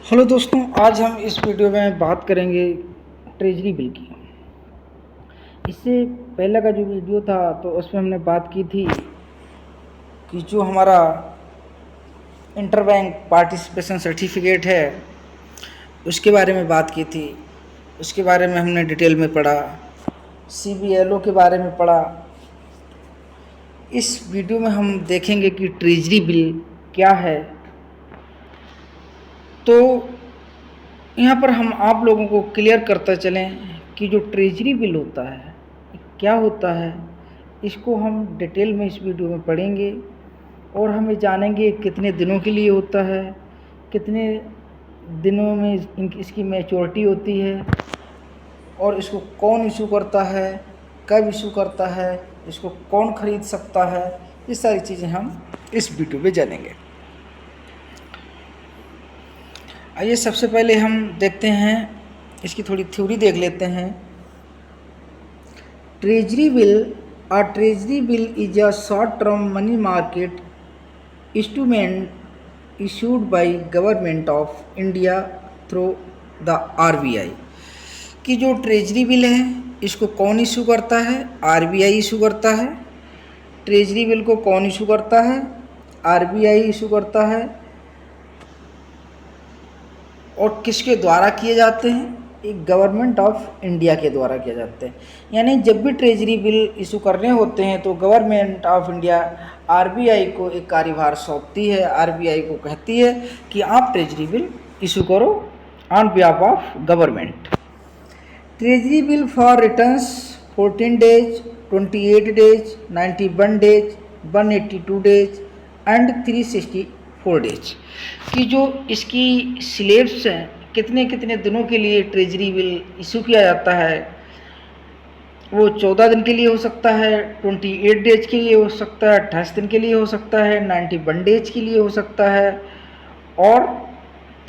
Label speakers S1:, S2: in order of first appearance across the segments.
S1: Hello दोस्तों, आज हम इस वीडियो में बात करेंगे ट्रेजरी बिल की। इससे पहले का जो वीडियो था तो उसमें हमने बात की थी कि जो हमारा इंटरबैंक पार्टिसिपेशन सर्टिफिकेट है उसके बारे में बात की थी। उसके बारे में हमने डिटेल में पढ़ा, CBLO के बारे में पढ़ा। इस वीडियो में हम देखेंगे कि ट्रेजरी बिल क्या है। तो यहाँ पर हम आप लोगों को क्लियर करते चलें कि जो ट्रेजरी बिल होता है क्या होता है। इसको हम डिटेल में इस वीडियो में पढ़ेंगे और हमें जानेंगे कितने दिनों के लिए होता है, कितने दिनों में इसकी मैच्योरिटी होती है और इसको कौन इशू करता है, कब इशू करता है, इसको कौन ख़रीद सकता है। ये सारी चीज़ें हम इस वीडियो में जानेंगे। आइए सबसे पहले हम देखते हैं, इसकी थोड़ी थ्योरी देख लेते हैं। Treasury bill is a short term money market instrument issued by government of India through the RBI। कि जो ट्रेजरी बिल है इसको कौन इशू करता है? RBI इशू करता है। ट्रेजरी बिल को कौन इशू करता है? RBI इशू करता है। और किसके द्वारा किए जाते हैं? एक गवर्नमेंट ऑफ इंडिया के द्वारा किए जाते हैं। यानी जब भी ट्रेजरी बिल इशू करने होते हैं तो गवर्नमेंट ऑफ इंडिया RBI को एक कार्यभार सौंपती है। RBI को कहती है कि आप ट्रेजरी बिल इशू करो on behalf of government. Treasury bill for returns 14 days, 28 days, 91 days, 182 days and 364 days की जो इसकी स्लेब्स हैं, कितने कितने दिनों के लिए ट्रेजरी बिल इशू किया जाता है। वो 14 दिन के लिए हो सकता है, 28 डेज के लिए हो सकता है, 28 दिन के लिए हो सकता है, 91 डेज के लिए हो सकता है और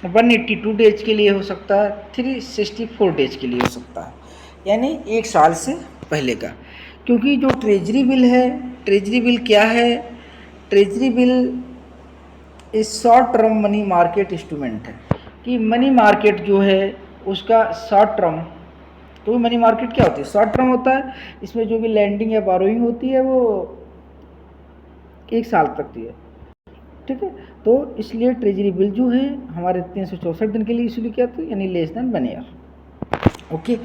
S1: 182 डेज के लिए हो सकता है, 364 डेज के लिए हो सकता है, यानी एक साल से पहले का। क्योंकि जो ट्रेजरी बिल है, ट्रेजरी बिल क्या है? ट्रेजरी बिल इस short term money market instrument है कि मनी मार्केट जो है उसका शॉर्ट टर्म। तो मनी मार्केट क्या होती है? शॉर्ट टर्म होता है। इसमें जो भी लैंडिंग या बारोइंग होती है वो एक साल तक की है, ठीक है। तो इसलिए ट्रेजरी बिल जो है हमारे 364 दिन के लिए इशू किया था, यानी less than 1 year. Okay,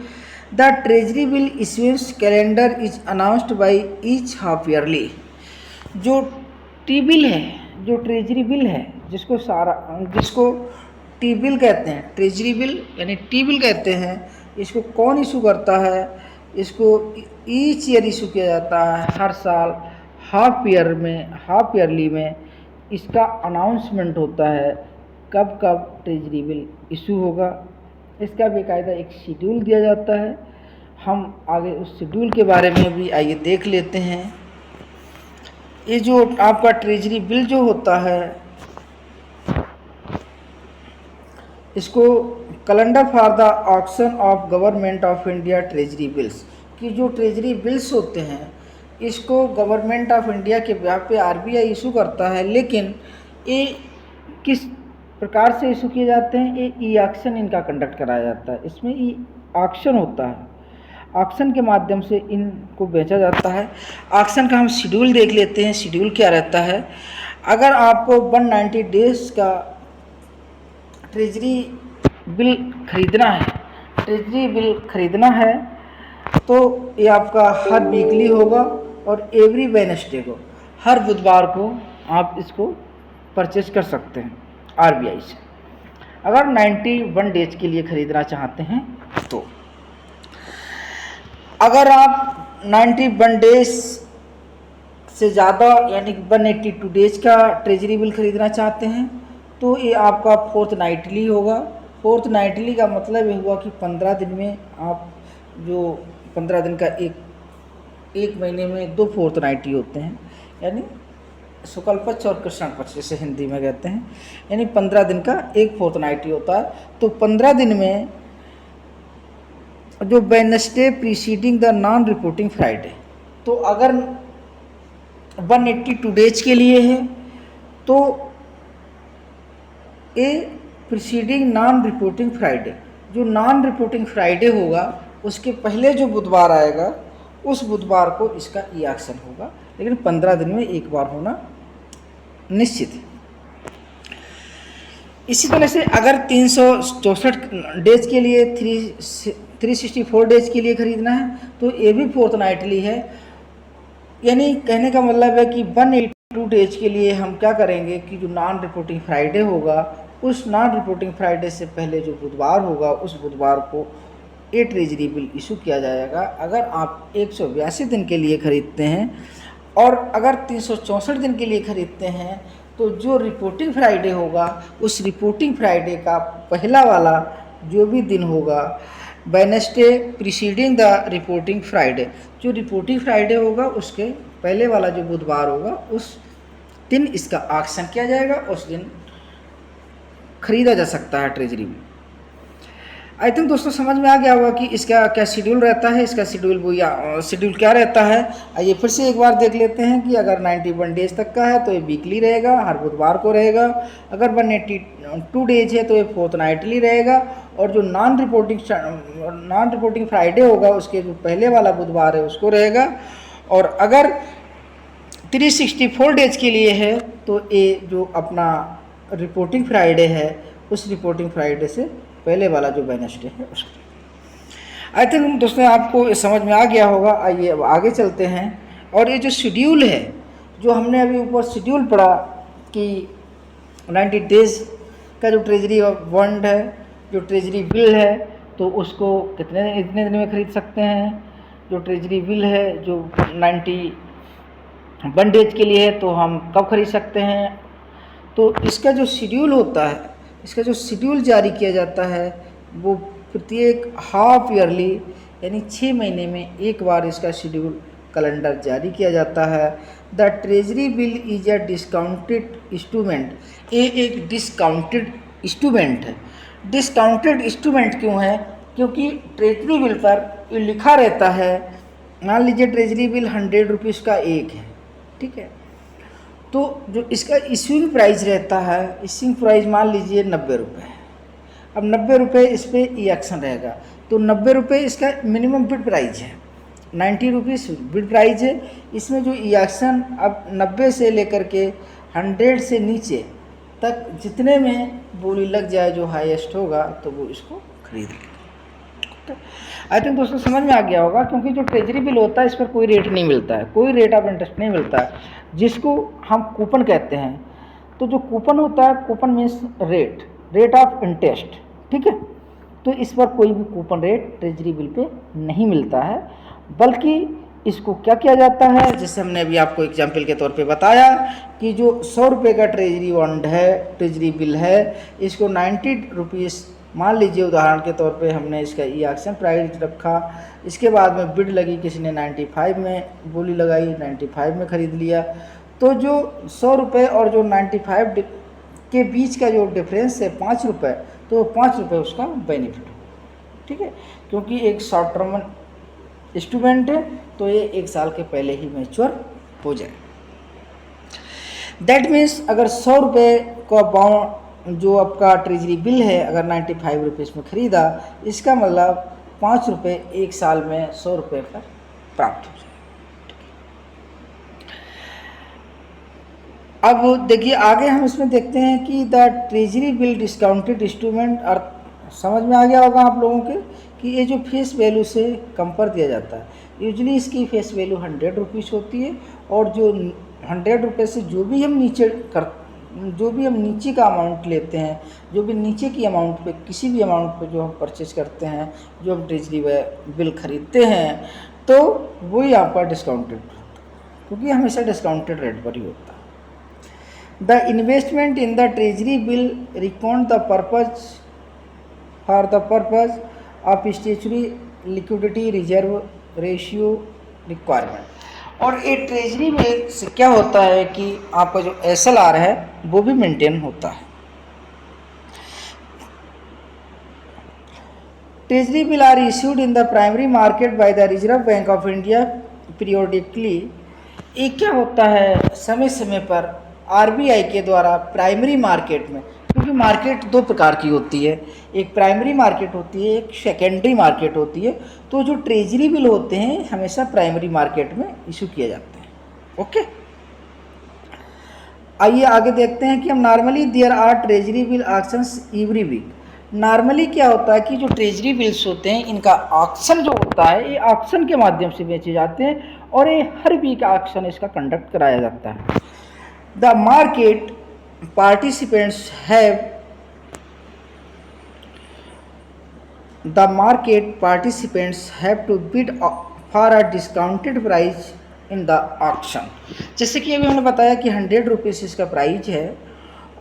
S1: the treasury bill issuance calendar is announced by each half yearly. जो टी बिल है, जो ट्रेजरी बिल है, जिसको टी बिल कहते हैं, ट्रेजरी बिल यानी टी बिल कहते हैं, इसको कौन इशू करता है? इसको ईच ईयर इशू किया जाता है, हर साल हाफ ईयरली में इसका अनाउंसमेंट होता है कब कब ट्रेजरी बिल इशू होगा। इसका बेकायदा एक शेड्यूल दिया जाता है। हम आगे उस शेड्यूल के बारे में भी आइए देख लेते हैं। ये जो आपका ट्रेजरी बिल जो होता है इसको calendar for the auction of government of India treasury bills की जो ट्रेजरी बिल्स होते हैं इसको गवर्नमेंट ऑफ इंडिया के बिहाफ पे RBI इशू करता है। लेकिन ये किस प्रकार से इशू किए जाते हैं? ये ई ऑक्शन इनका कंडक्ट कराया जाता है। इसमें ई ऑक्शन होता है, ऑक्शन के माध्यम से इनको बेचा जाता है। ऑक्शन का हम शेड्यूल देख लेते हैं। शेड्यूल क्या रहता है? अगर आपको 190 डेज का ट्रेजरी बिल खरीदना है, ट्रेजरी बिल खरीदना है तो ये आपका हर वीकली होगा और एवरी वेडनेसडे को, हर बुधवार को आप इसको परचेज कर सकते हैं RBI से, अगर 91 डेज के लिए खरीदना चाहते हैं तो। अगर आप 91 डेज से ज़्यादा यानी 182 डेज का ट्रेजरी बिल खरीदना चाहते हैं तो ये आपका फोर्थ नाइटली होगा। फोर्थ नाइटली का मतलब ये हुआ कि 15 दिन में आप जो 15 दिन का एक महीने में 2 फोर्थ नाइटी होते हैं, यानी शुक्ल पक्ष और कृष्ण पक्ष जैसे हिंदी में कहते हैं, यानी 15 दिन का एक फोर्थ नाइटी होता है। तो 15 दिन में जो Wednesday preceding the non reporting Friday, तो अगर 182 डेज के लिए है तो ये प्रीसीडिंग नॉन रिपोर्टिंग फ्राइडे, जो नॉन रिपोर्टिंग फ्राइडे होगा उसके पहले जो बुधवार आएगा उस बुधवार को इसका ई ऑक्शन होगा, लेकिन 15 दिन में एक बार होना निश्चित है। इसी तरह से अगर 364 डेज के लिए 364 डेज के लिए खरीदना है तो ये भी फोर्टनाइटली है, यानी कहने का मतलब है कि 182 डेज के लिए हम क्या करेंगे कि जो नॉन रिपोर्टिंग फ्राइडे होगा उस नॉन रिपोर्टिंग फ्राइडे से पहले जो बुधवार होगा उस बुधवार को ये ट्रेजरी बिल इशू किया जाएगा। अगर आप 182 दिन के लिए खरीदते हैं और अगर 364 दिन के लिए खरीदते हैं तो जो रिपोर्टिंग फ्राइडे होगा उस रिपोर्टिंग फ्राइडे का पहला वाला जो भी दिन होगा, Wednesday preceding the reporting Friday, जो रिपोर्टिंग फ्राइडे होगा उसके पहले वाला जो बुधवार होगा उस दिन इसका ऑक्शन किया जाएगा, उस दिन खरीदा जा सकता है ट्रेजरी में। आई थिंक दोस्तों समझ में आ गया होगा कि इसका क्या शेड्यूल रहता है, इसका शेड्यूल क्या रहता है। आइए फिर से एक बार देख लेते हैं कि अगर 91 डेज तक का है तो ये वीकली रहेगा, हर बुधवार को रहेगा। अगर 182 डेज है तो ये फोर्टनाइटली रहेगा, और जो नॉन रिपोर्टिंग फ्राइडे होगा उसके जो पहले वाला बुधवार है उसको रहेगा। और अगर 364 डेज के लिए है तो ये जो अपना रिपोर्टिंग फ्राइडे है उस रिपोर्टिंग फ्राइडे से पहले वाला जो वेडनेसडे है उसको। आई थिंक दोस्तों आपको समझ में आ गया होगा। आइए अब आगे चलते हैं, और ये जो शेड्यूल है जो हमने अभी ऊपर शेड्यूल पढ़ा कि 90 डेज का जो ट्रेजरी बॉन्ड है, जो ट्रेजरी बिल है, तो उसको इतने दिन में खरीद सकते हैं। जो ट्रेजरी बिल है जो 91 डेज के लिए है तो हम कब खरीद सकते हैं। तो इसका जो शेड्यूल होता है, इसका जो शेड्यूल जारी किया जाता है वो प्रत्येक हाफ ईयरली यानी 6 महीने में एक बार इसका शेड्यूल कैलेंडर जारी किया जाता है। The treasury bill is a discounted instrument, ये एक डिस्काउंटेड इंस्ट्रूमेंट है। डिस्काउंटेड इंस्ट्रूमेंट क्यों है? क्योंकि ट्रेजरी बिल पर ये लिखा रहता है, मान लीजिए ट्रेजरी बिल 100 रुपीज़ का एक है, ठीक है, तो जो इसका इश्यूइंग प्राइस रहता है, इश्यूइंग प्राइस मान लीजिए 90 रुपये। अब 90 रुपये इस पर ई ऑक्शन रहेगा तो 90 रुपये इसका मिनिमम बिड प्राइस है, 90 रुपीज़ बिड प्राइस है। इसमें जो ई ऑक्शन अब 90 से लेकर के 100 से नीचे तक जितने में बोली लग जाए जो हाईएस्ट होगा तो वो इसको खरीद लेगा। आई थिंक दोस्तों समझ में आ गया होगा, क्योंकि जो ट्रेजरी बिल होता है इस पर कोई रेट नहीं मिलता है, कोई रेट ऑफ इंटरेस्ट नहीं मिलता है, जिसको हम कूपन कहते हैं। तो जो कूपन होता है, coupon means rate of interest, ठीक है। तो इस पर कोई भी coupon rate treasury bill pay नहीं मिलता है, बल्कि इसको क्या किया जाता है, जैसे हमने अभी आपको एग्जाम्पल के तौर पे बताया कि जो 100 रुपये का ट्रेजरी बॉन्ड है, ट्रेजरी बिल है, इसको 90 रुपीज़ मान लीजिए उदाहरण के तौर पे हमने इसका ई ऑक्शन प्राइस रखा। इसके बाद में बिड लगी, किसी ने 95 में बोली लगाई, 95 में ख़रीद लिया, तो जो 100 रुपये और जो 95 के बीच का जो डिफरेंस है 5 रुपये, तो 5 रुपये उसका बेनिफिट हो, ठीक है, क्योंकि एक शॉर्ट टर्म इंस्ट्रूमेंट है तो ये 1 साल के पहले ही मैच्योर हो जाए। दैट मीन्स अगर 100 रुपये का बॉन्ड जो आपका ट्रेजरी बिल है अगर 95 रुपीज़ में ख़रीदा, इसका मतलब 5 रुपये 1 साल में 100 रुपये पर प्राप्त हो जाए। अब देखिए आगे हम इसमें देखते हैं कि the treasury bill discounted instrument, अर्थ समझ में आ गया होगा आप लोगों के कि ये जो फेस वैल्यू से कम पर दिया जाता है। यूजली इसकी फेस वैल्यू 100 रुपीज़ होती है, और जो 100 रुपये से जो भी हम नीचे का अमाउंट लेते हैं, जो भी नीचे की अमाउंट पे, किसी भी अमाउंट पे जो हम परचेज करते हैं, जो हम ट्रेजरी बिल खरीदते हैं, तो वही आपका डिस्काउंटेड होता है, क्योंकि हमेशा डिस्काउंटेड रेट पर ही होता है। The investment in the treasury bill record the purpose for the purpose of statutory liquidity reserve ratio requirement. और ये ट्रेजरी में से क्या होता है कि आपका जो SLR है वो भी मेंटेन होता है। Treasury bill are issued in the primary market by the Reserve Bank of India periodically. ये क्या होता है, समय समय पर RBI के द्वारा प्राइमरी मार्केट में, क्योंकि मार्केट दो प्रकार की होती है, एक प्राइमरी मार्केट होती है, एक सेकेंडरी मार्केट होती है। तो जो ट्रेजरी बिल होते हैं हमेशा प्राइमरी मार्केट में इशू किए जाते हैं। ओके, आइए आगे देखते हैं कि हम normally there are treasury bill auctions every week. Normally क्या होता है कि जो ट्रेजरी बिल्स होते हैं इनका ऑक्शन जो होता है ये ऑक्शन के माध्यम से बेचे जाते हैं और ये हर वीक ऑक्शन इसका कंडक्ट कराया जाता है। The market participants have The market participants have to bid for a discounted price in the auction। जैसे कि अभी हमने बताया कि 100 रुपीज़ इसका प्राइस है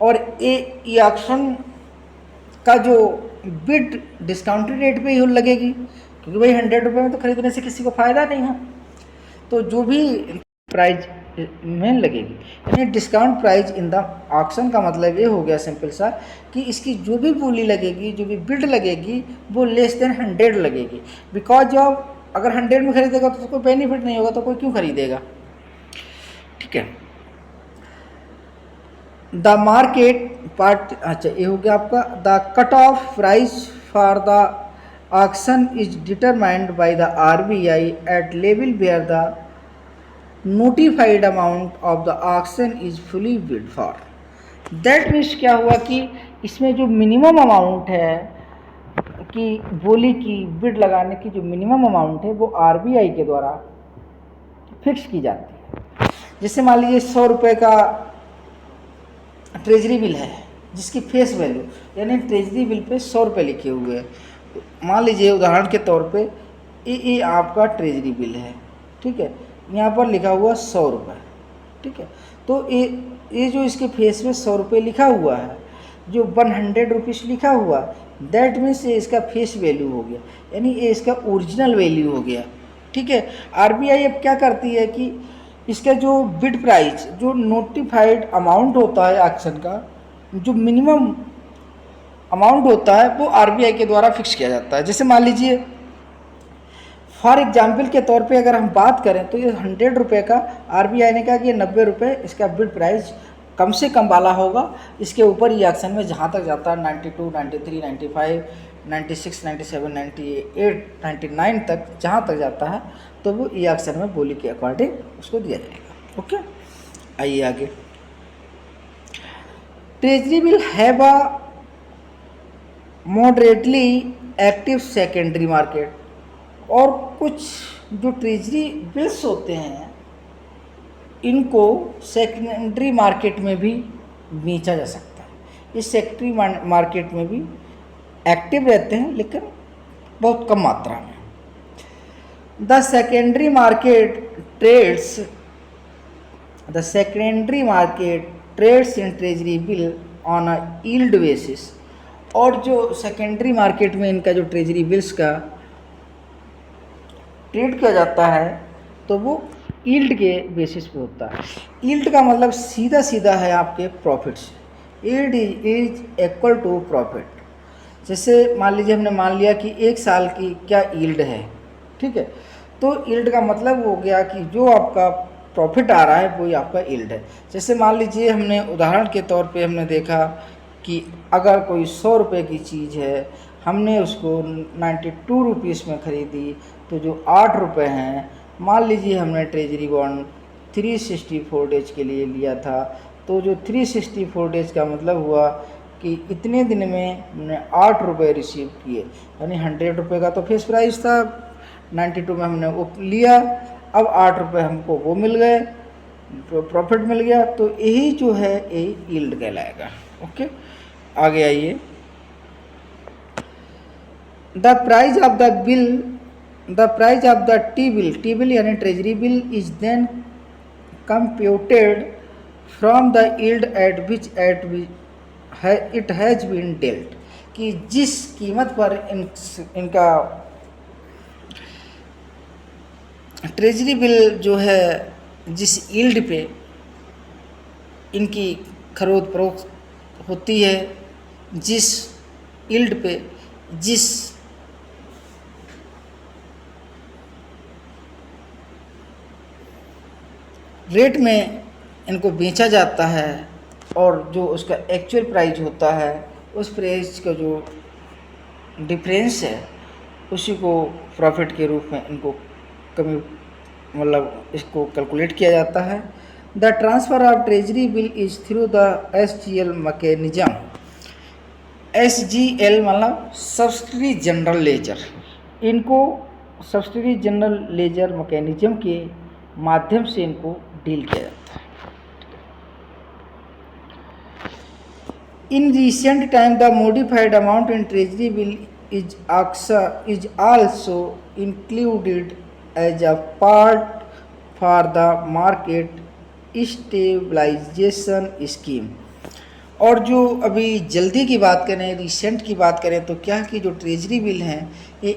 S1: और ये ऑक्शन का जो बिड डिस्काउंटेड रेट पे ही लगेगी, क्योंकि भाई 100 रुपये में तो खरीदने से किसी को फ़ायदा नहीं है। तो जो भी प्राइस में लगेगी, यानी discount price in the auction का मतलब ये हो गया सिंपल सा कि इसकी जो भी बोली लगेगी, जो भी बिड लगेगी वो लेस देन 100 लगेगी। बिकॉज जब अगर 100 में खरीदेगा तो कोई बेनिफिट नहीं होगा, तो कोई क्यों खरीदेगा। ठीक है, द मार्केट पार्ट, अच्छा ये हो गया आपका। The cut off price for the auction is determined by the RBI at level where the notified amount of the auction is fully bid for. That means क्या हुआ कि इसमें जो मिनिमम अमाउंट है कि बोली की बिड लगाने की जो मिनिमम अमाउंट है वो RBI के द्वारा फिक्स की जाती है। जैसे मान लीजिए 100 रुपये का ट्रेजरी बिल है जिसकी फेस वैल्यू, यानी ट्रेजरी बिल पे 100 रुपये लिखे हुए हैं। मान लीजिए उदाहरण के तौर पे ये आपका ट्रेजरी बिल है, ठीक है, यहाँ पर लिखा हुआ 100 रुपये। ठीक है, तो ये जो इसके फेस में 100 रुपये लिखा हुआ है, जो 100 रुपीज़ लिखा हुआ, दैट मीन्स ये इसका फेस वैल्यू हो गया, यानी ये इसका ओरिजिनल वैल्यू हो गया। ठीक है, RBI अब क्या करती है कि इसका जो बिड प्राइस, जो नोटिफाइड अमाउंट होता है ऑक्शन का, जो मिनिमम अमाउंट होता है वो RBI के द्वारा फिक्स किया जाता है। जैसे मान लीजिए फॉर एग्जाम्पल के तौर पे अगर हम बात करें तो ये 100 रुपये का RBI ने कहा कि ये 90 रुपये इसका बिड प्राइस कम से कम वाला होगा। इसके ऊपर ये ऑक्शन में जहाँ तक जाता है 92, 93, 95, 96, 97, 98, 99 तक जहाँ तक जाता है तो वो ये ऑक्शन में बोली के अकॉर्डिंग उसको दिया जाएगा। ओके, आइए आगे। Treasury bill have a moderately active secondary market. और कुछ जो ट्रेजरी बिल्स होते हैं इनको सेकेंडरी मार्केट में भी बेचा जा सकता है। इस सेकेंडरी मार्केट में भी एक्टिव रहते हैं लेकिन बहुत कम मात्रा में। The secondary market trades in treasury bill on a yield basis. और जो सेकेंडरी मार्केट में इनका जो ट्रेजरी बिल्स का ट्रेड किया जाता है तो वो यील्ड के बेसिस पे होता है। यील्ड का मतलब सीधा सीधा है आपके प्रॉफिट से। Yield is equal to profit. जैसे मान लीजिए हमने मान लिया कि 1 साल की क्या यील्ड है, ठीक है, तो यील्ड का मतलब हो गया कि जो आपका प्रॉफिट आ रहा है वही आपका यील्ड है। जैसे मान लीजिए हमने उदाहरण के तौर पे हमने देखा कि अगर कोई 100 रुपये की चीज़ है, हमने उसको 92 रुपीज़ में ख़रीदी, तो जो 8 रुपये हैं, मान लीजिए हमने ट्रेजरी बॉन्ड 364 डेज के लिए लिया था, तो जो 364 डेज का मतलब हुआ कि इतने दिन में हमने 8 रुपये रिसीव किए, यानी 100 रुपये का तो फेस प्राइस था, 92 में हमने वो लिया, अब 8 रुपये हमको वो मिल गए, प्रॉफिट मिल गया, तो यही जो है ये यील्ड कहलाएगा। ओके, आगे आइए। The price of the bill, the price of the T bill यानी treasury bill is then computed from the yield at which it has been dealt. कि जिस कीमत पर इनका ट्रेजरी बिल जो है, जिस यील्ड पे इनकी खरीद फरोख्त होती है, जिस यील्ड पे जिस रेट में इनको बेचा जाता है, और जो उसका एक्चुअल प्राइस होता है उस प्राइस का जो डिफरेंस है उसी को प्रॉफिट के रूप में इनको कमी मतलब इसको कैलकुलेट किया जाता है। The transfer of treasury bill is through the SGL mechanism. SGL मतलब सब्सिडी जनरल लेजर, इनको सब्सिडी जनरल लेजर मैकेनिज्म के माध्यम से इनको डील किया जाता है। In recent time, the modified amount in treasury bill is also included as a part for the market stabilization scheme। और जो अभी जल्दी की बात करें, रिसेंट की बात करें तो क्या कि जो ट्रेजरी बिल हैं ये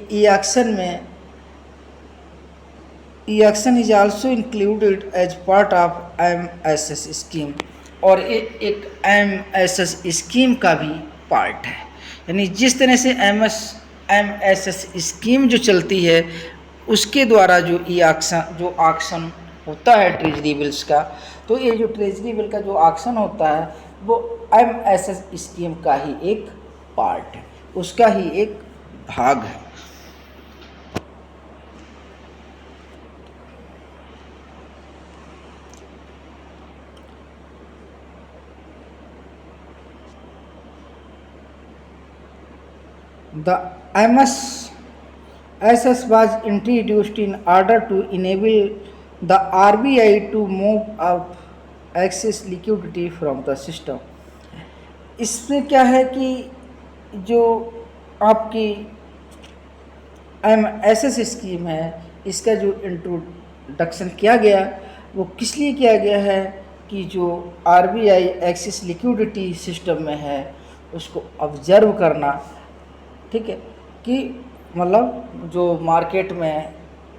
S1: auction is also included as part of MSS scheme, और ये एक MSS स्कीम का भी पार्ट है। यानी जिस तरह से MSS स्कीम जो चलती है उसके द्वारा जो ऑक्शन होता है ट्रेजरी बिल्स का, तो ये जो ट्रेजरी बिल का जो ऑक्शन होता है वो MSS स्कीम का ही एक पार्ट है, उसका ही एक भाग है। The MSS was introduced in order to enable the RBI to move up excess liquidity from the system। इसमें क्या है कि जो आपकी MSS स्कीम है इसका जो इंट्रोडक्शन किया गया वो किस लिए किया गया है कि जो RBI एक्सेस लिक्विडिटी सिस्टम में है उसको ऑब्जर्व करना, ठीक है, कि मतलब जो मार्केट में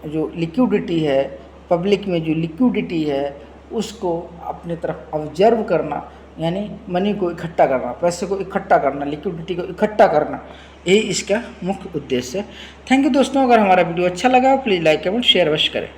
S1: जो लिक्विडिटी है, पब्लिक में जो लिक्विडिटी है उसको अपने तरफ ऑब्जर्व करना, यानी मनी को इकट्ठा करना, पैसे को इकट्ठा करना, लिक्विडिटी को इकट्ठा करना, यही इसका मुख्य उद्देश्य है। थैंक यू दोस्तों, अगर हमारा वीडियो अच्छा लगा प्लीज़ लाइक कमेंट शेयर अवश्य करें।